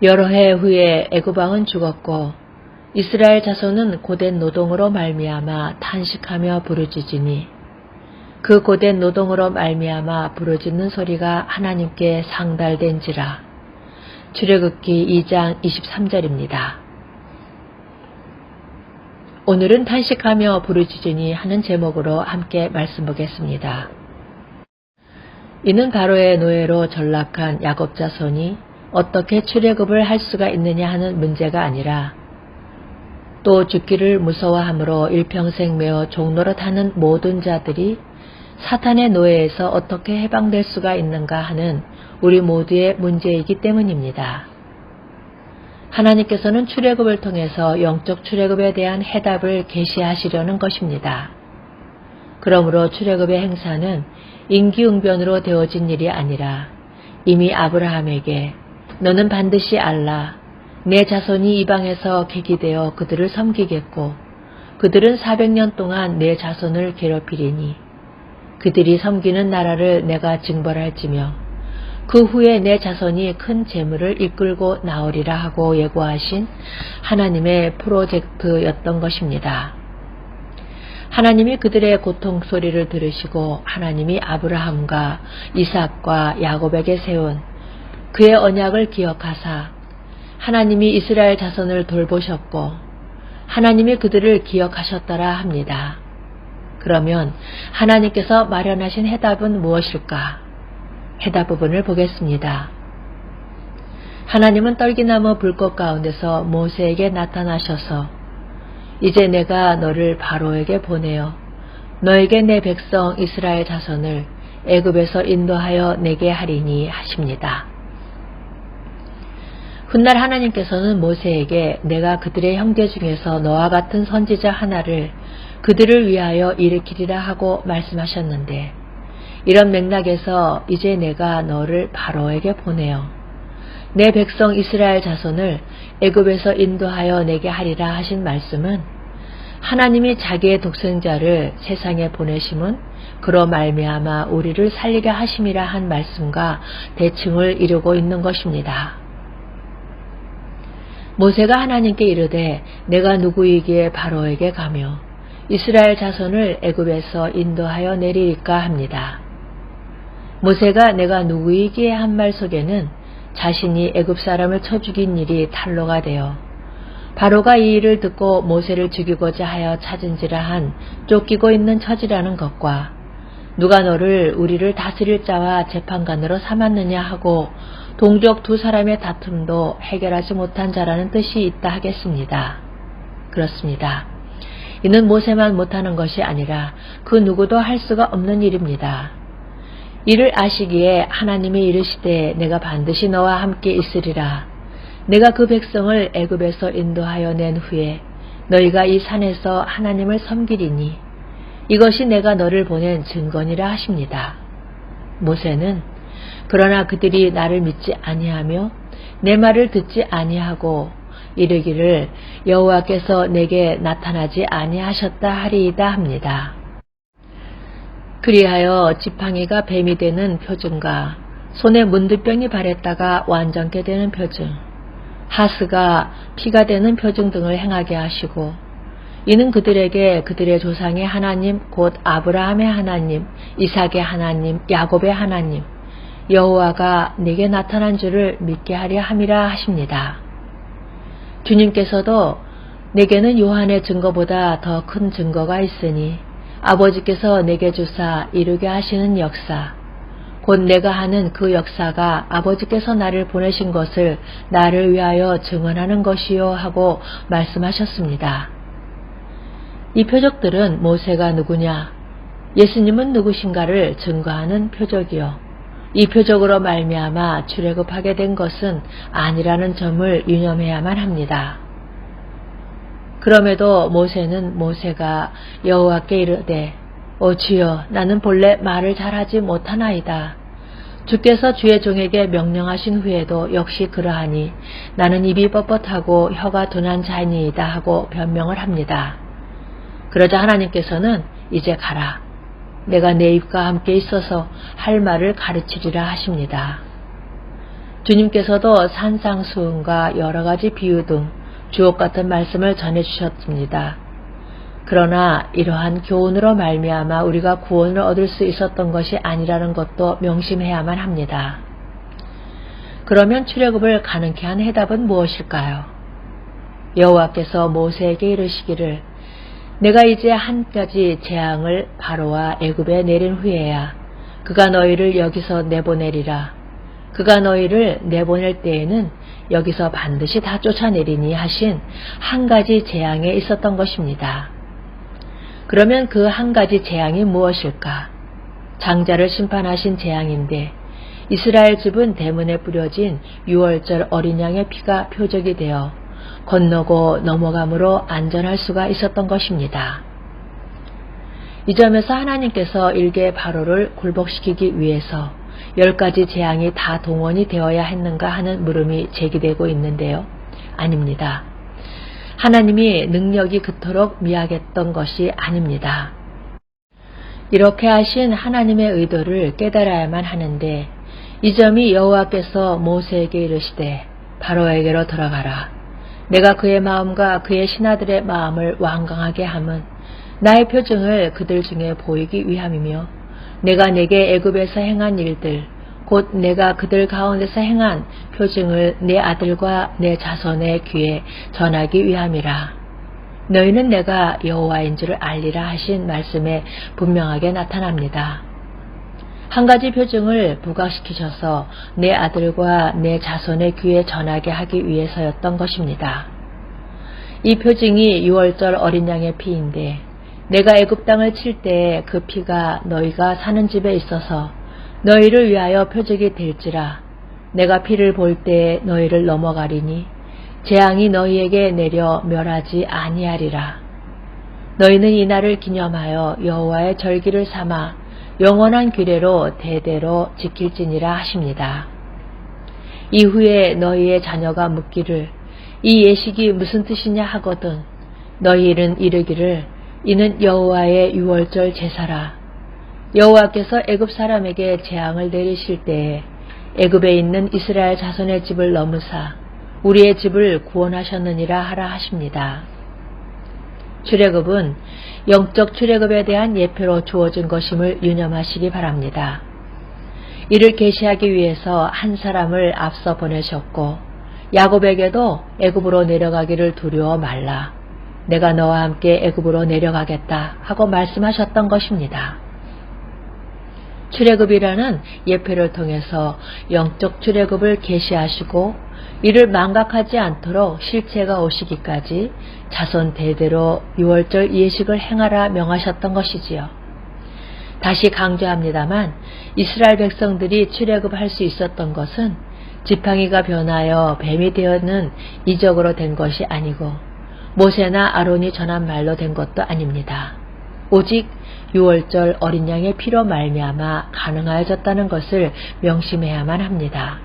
여러 해 후에 애굽 왕은 죽었고 이스라엘 자손은 고된 노동으로 말미암아 탄식하며 부르짖으니 그 고된 노동으로 말미암아 부르짖는 소리가 하나님께 상달된지라. 출애굽기 2장 23절입니다. 오늘은 탄식하며 부르짖으니 하는 제목으로 함께 말씀 보겠습니다. 이는 바로의 노예로 전락한 야곱 자손이 어떻게 출애굽을 할 수가 있느냐 하는 문제가 아니라 또 죽기를 무서워함으로 일평생 매어 종노릇하는 모든 자들이 사탄의 노예에서 어떻게 해방될 수가 있는가 하는 우리 모두의 문제이기 때문입니다. 하나님께서는 출애굽을 통해서 영적 출애굽에 대한 해답을 계시하시려는 것입니다. 그러므로 출애굽의 행사는 임기응변으로 되어진 일이 아니라 이미 아브라함에게 너는 반드시 알라. 내 자손이 이방에서 객이되어 그들을 섬기겠고 그들은 400년 동안 내 자손을 괴롭히리니 그들이 섬기는 나라를 내가 징벌할지며 그 후에 내 자손이 큰 재물을 이끌고 나오리라 하고 예고하신 하나님의 프로젝트였던 것입니다. 하나님이 그들의 고통 소리를 들으시고 하나님이 아브라함과 이삭과 야곱에게 세운 그의 언약을 기억하사 하나님이 이스라엘 자손을 돌보셨고 하나님이 그들을 기억하셨더라 합니다. 그러면 하나님께서 마련하신 해답은 무엇일까? 해답 부분을 보겠습니다. 하나님은 떨기나무 불꽃 가운데서 모세에게 나타나셔서 이제 내가 너를 바로에게 보내어 너에게 내 백성 이스라엘 자손을 애굽에서 인도하여 내게 하리니 하십니다. 훗날 하나님께서는 모세에게 내가 그들의 형제 중에서 너와 같은 선지자 하나를 그들을 위하여 일으키리라 하고 말씀하셨는데 이런 맥락에서 이제 내가 너를 바로에게 보내어 내 백성 이스라엘 자손을 애굽에서 인도하여 내게 하리라 하신 말씀은 하나님이 자기의 독생자를 세상에 보내심은 그로 말미암아 우리를 살리게 하심이라 한 말씀과 대칭을 이루고 있는 것입니다. 모세가 하나님께 이르되 내가 누구이기에 바로에게 가며 이스라엘 자손을 애굽에서 인도하여 내리리까 합니다. 모세가 내가 누구이기에 한 말 속에는 자신이 애굽 사람을 쳐 죽인 일이 탄로가 되어 바로가 이 일을 듣고 모세를 죽이고자 하여 찾은지라 한 쫓기고 있는 처지라는 것과 누가 너를 우리를 다스릴 자와 재판관으로 삼았느냐 하고 동족 두 사람의 다툼도 해결하지 못한 자라는 뜻이 있다 하겠습니다. 그렇습니다. 이는 모세만 못하는 것이 아니라 그 누구도 할 수가 없는 일입니다. 이를 아시기에 하나님이 이르시되 내가 반드시 너와 함께 있으리라. 내가 그 백성을 애굽에서 인도하여 낸 후에 너희가 이 산에서 하나님을 섬기리니 이것이 내가 너를 보낸 증거니라 하십니다. 모세는 그러나 그들이 나를 믿지 아니하며 내 말을 듣지 아니하고 이르기를 여호와께서 내게 나타나지 아니하셨다 하리이다 합니다. 그리하여 지팡이가 뱀이 되는 표징과 손에 문드병이 바랬다가 완전케 되는 표징, 하스가 피가 되는 표징 등을 행하게 하시고 이는 그들에게 그들의 조상의 하나님 곧 아브라함의 하나님, 이삭의 하나님, 야곱의 하나님 여호와가 네게 나타난 줄을 믿게 하려 함이라 하십니다. 주님께서도 내게는 요한의 증거보다 더 큰 증거가 있으니 아버지께서 내게 주사 이루게 하시는 역사 곧 내가 하는 그 역사가 아버지께서 나를 보내신 것을 나를 위하여 증언하는 것이요 하고 말씀하셨습니다. 이 표적들은 모세가 누구냐, 예수님은 누구신가를 증거하는 표적이요. 이 표적으로 말미암아 출애굽하게 된 것은 아니라는 점을 유념해야만 합니다. 그럼에도 모세는 모세가 여호와께 이르되 오 주여 나는 본래 말을 잘하지 못하나이다. 주께서 주의 종에게 명령하신 후에도 역시 그러하니 나는 입이 뻣뻣하고 혀가 둔한 자니이다 하고 변명을 합니다. 그러자 하나님께서는 이제 가라. 내가 내 입과 함께 있어서 할 말을 가르치리라 하십니다. 주님께서도 산상수훈과 여러가지 비유 등 주옥같은 말씀을 전해주셨습니다. 그러나 이러한 교훈으로 말미암아 우리가 구원을 얻을 수 있었던 것이 아니라는 것도 명심해야만 합니다. 그러면 출애굽을 가능케 한 해답은 무엇일까요? 여호와께서 모세에게 이르시기를 내가 이제 한 가지 재앙을 바로와 애굽에 내린 후에야 그가 너희를 여기서 내보내리라. 그가 너희를 내보낼 때에는 여기서 반드시 다 쫓아내리니 하신 한 가지 재앙에 있었던 것입니다. 그러면 그 한 가지 재앙이 무엇일까? 장자를 심판하신 재앙인데 이스라엘 집은 대문에 뿌려진 유월절 어린 양의 피가 표적이 되어 건너고 넘어감으로 안전할 수가 있었던 것입니다. 이 점에서 하나님께서 일개 바로를 굴복시키기 위해서 10가지 재앙이 다 동원이 되어야 했는가 하는 물음이 제기되고 있는데요. 아닙니다. 하나님이 능력이 그토록 미약했던 것이 아닙니다. 이렇게 하신 하나님의 의도를 깨달아야만 하는데 이 점이 여호와께서 모세에게 이르시되 바로에게로 들어가라. 내가 그의 마음과 그의 신하들의 마음을 완강하게 함은 나의 표징을 그들 중에 보이기 위함이며 내가 내게 애굽에서 행한 일들 곧 내가 그들 가운데서 행한 표징을 내 아들과 내 자손의 귀에 전하기 위함이라. 너희는 내가 여호와인 줄을 알리라 하신 말씀에 분명하게 나타납니다. 한 가지 표징을 부각시키셔서 내 아들과 내 자손의 귀에 전하게 하기 위해서였던 것입니다. 이 표징이 유월절 어린 양의 피인데 내가 애굽 땅을 칠 때 그 피가 너희가 사는 집에 있어서 너희를 위하여 표적이 될지라. 내가 피를 볼 때 너희를 넘어가리니 재앙이 너희에게 내려 멸하지 아니하리라. 너희는 이 날을 기념하여 여호와의 절기를 삼아 영원한 규례로 대대로 지킬지니라 하십니다. 이후에 너희의 자녀가 묻기를 이 예식이 무슨 뜻이냐 하거든 너희는 이르기를 이는 여호와의 유월절 제사라. 여호와께서 애굽 사람에게 재앙을 내리실 때에 애굽에 있는 이스라엘 자손의 집을 넘으사 우리의 집을 구원하셨느니라 하라 하십니다. 출애굽은 영적 출애굽에 대한 예표로 주어진 것임을 유념하시기 바랍니다. 이를 계시하기 위해서 한 사람을 앞서 보내셨고 야곱에게도 애굽으로 내려가기를 두려워 말라. 내가 너와 함께 애굽으로 내려가겠다 하고 말씀하셨던 것입니다. 출애굽이라는 예표를 통해서 영적 출애굽을 계시하시고 이를 망각하지 않도록 실체가 오시기까지 자손 대대로 유월절 예식을 행하라 명하셨던 것이지요. 다시 강조합니다만 이스라엘 백성들이 출애굽할 수 있었던 것은 지팡이가 변하여 뱀이 되어는 이적으로 된 것이 아니고 모세나 아론이 전한 말로 된 것도 아닙니다. 오직 유월절 어린 양의 피로 말미암아 가능하여졌다는 것을 명심해야만 합니다.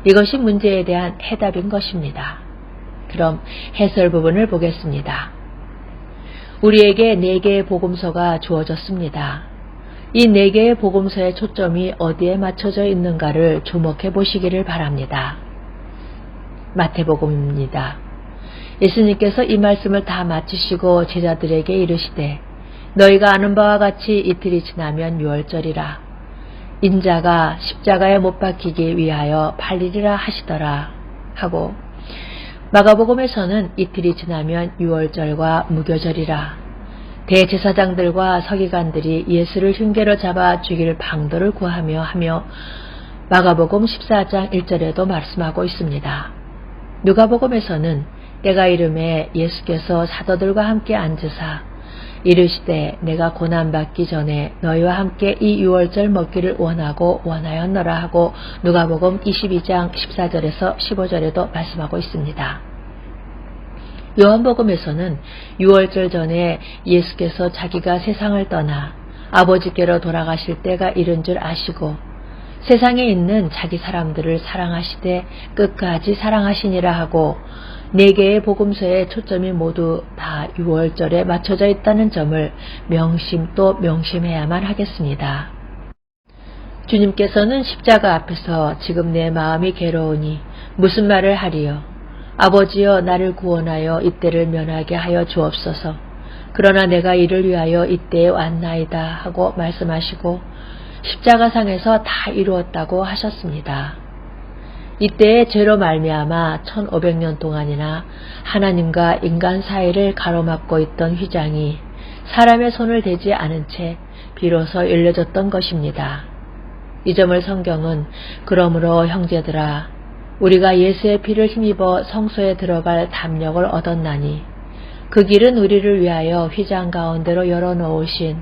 이것이 문제에 대한 해답인 것입니다. 그럼 해설 부분을 보겠습니다. 우리에게 4개의 복음서가 주어졌습니다. 이 4개의 복음서의 초점이 어디에 맞춰져 있는가를 주목해 보시기를 바랍니다. 마태복음입니다. 예수님께서 이 말씀을 다 마치시고 제자들에게 이르시되 너희가 아는 바와 같이 이틀이 지나면 유월절이라. 인자가 십자가에 못 박히기 위하여 팔리리라 하시더라 하고 마가복음에서는 이틀이 지나면 유월절과 무교절이라. 대제사장들과 서기관들이 예수를 흉계로 잡아 죽일 방도를 구하며 하며 마가복음 14장 1절에도 말씀하고 있습니다. 누가복음에서는 때가 이름에 예수께서 사도들과 함께 앉으사 이르시되 내가 고난받기 전에 너희와 함께 이 유월절 먹기를 원하고 원하였노라 하고 누가복음 22장 14절에서 15절에도 말씀하고 있습니다. 요한복음에서는 유월절 전에 예수께서 자기가 세상을 떠나 아버지께로 돌아가실 때가 이른 줄 아시고 세상에 있는 자기 사람들을 사랑하시되 끝까지 사랑하시니라 하고 4개의 복음서의 초점이 모두 다 유월절에 맞춰져 있다는 점을 명심 또 명심해야만 하겠습니다. 주님께서는 십자가 앞에서 지금 내 마음이 괴로우니 무슨 말을 하리요. 아버지여 나를 구원하여 이때를 면하게 하여 주옵소서. 그러나 내가 이를 위하여 이때에 왔나이다 하고 말씀하시고 십자가상에서 다 이루었다고 하셨습니다. 이때의 죄로 말미암아 1500년 동안이나 하나님과 인간 사이를 가로막고 있던 휘장이 사람의 손을 대지 않은 채 비로소 열려졌던 것입니다. 이 점을 성경은 그러므로 형제들아 우리가 예수의 피를 힘입어 성소에 들어갈 담력을 얻었나니 그 길은 우리를 위하여 휘장 가운데로 열어놓으신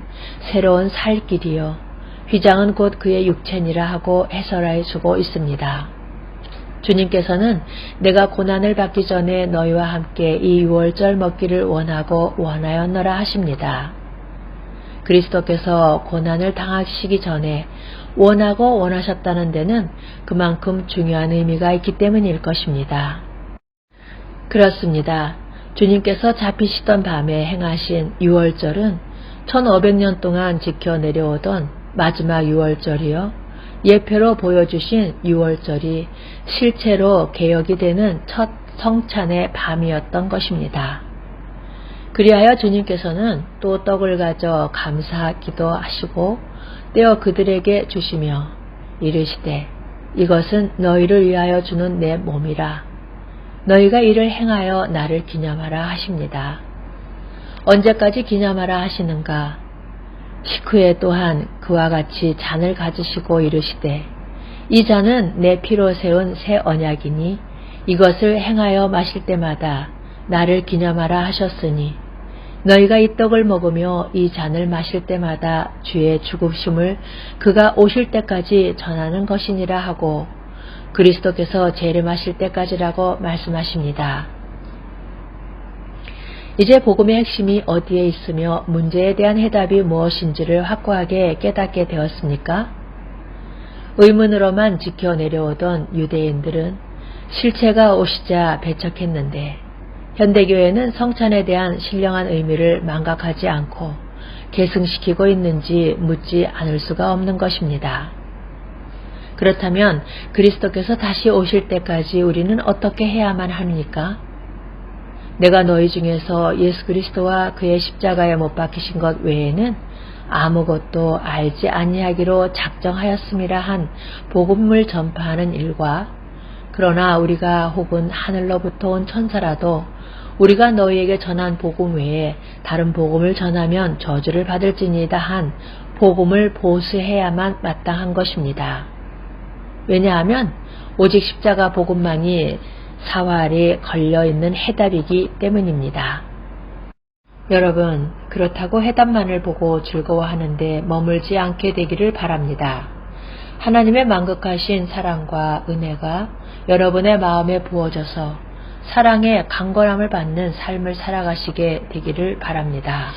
새로운 살 길이요 휘장은 곧 그의 육체니라 하고 해설해 주고 있습니다. 주님께서는 내가 고난을 받기 전에 너희와 함께 이 유월절 먹기를 원하고 원하였노라 하십니다. 그리스도께서 고난을 당하시기 전에 원하고 원하셨다는 데는 그만큼 중요한 의미가 있기 때문일 것입니다. 그렇습니다. 주님께서 잡히시던 밤에 행하신 유월절은 1500년 동안 지켜 내려오던 마지막 유월절이요. 예표로 보여주신 유월절이 실체로 개혁이 되는 첫 성찬의 밤이었던 것입니다. 그리하여 주님께서는 또 떡을 가져 감사 기도하시고 떼어 그들에게 주시며 이르시되 이것은 너희를 위하여 주는 내 몸이라. 너희가 이를 행하여 나를 기념하라 하십니다. 언제까지 기념하라 하시는가? 식후에 또한 그와 같이 잔을 가지시고 이르시되 이 잔은 내 피로 세운 새 언약이니 이것을 행하여 마실 때마다 나를 기념하라 하셨으니 너희가 이 떡을 먹으며 이 잔을 마실 때마다 주의 죽으심을 그가 오실 때까지 전하는 것이니라 하고 그리스도께서 재림하실 때까지라고 말씀하십니다. 이제 복음의 핵심이 어디에 있으며 문제에 대한 해답이 무엇인지를 확고하게 깨닫게 되었습니까? 의문으로만 지켜 내려오던 유대인들은 실체가 오시자 배척했는데 현대교회는 성찬에 대한 신령한 의미를 망각하지 않고 계승시키고 있는지 묻지 않을 수가 없는 것입니다. 그렇다면 그리스도께서 다시 오실 때까지 우리는 어떻게 해야만 합니까? 내가 너희 중에서 예수 그리스도와 그의 십자가에 못 박히신 것 외에는 아무것도 알지 아니하기로 작정하였음이라 한 복음을 전파하는 일과 그러나 우리가 혹은 하늘로부터 온 천사라도 우리가 너희에게 전한 복음 외에 다른 복음을 전하면 저주를 받을지니이다 한 복음을 보수해야만 마땅한 것입니다. 왜냐하면 오직 십자가 복음만이 사활이 걸려있는 해답이기 때문입니다. 여러분, 그렇다고 해답만을 보고 즐거워하는데 머물지 않게 되기를 바랍니다. 하나님의 만극하신 사랑과 은혜가 여러분의 마음에 부어져서 사랑의 강건함을 받는 삶을 살아가시게 되기를 바랍니다.